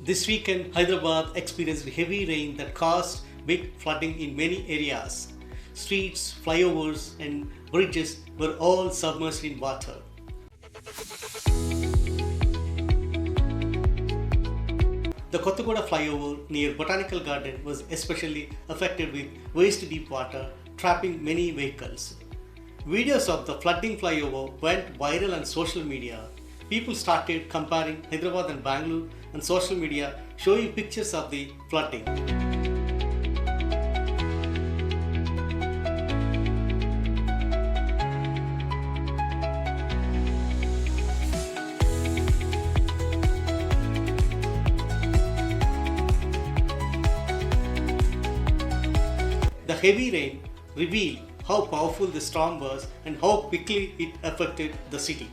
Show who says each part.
Speaker 1: This weekend, Hyderabad experienced heavy rain that caused big flooding in many areas. Streets, flyovers, and bridges were all submerged in water. The Kottagoda flyover near Botanical Garden was especially affected with waist deep water, trapping many vehicles. Videos of the flooding flyover went viral on social media. People started comparing Hyderabad and Bangalore on social media, showing pictures of the flooding. The heavy rain revealed how powerful the storm was and how quickly it affected the city.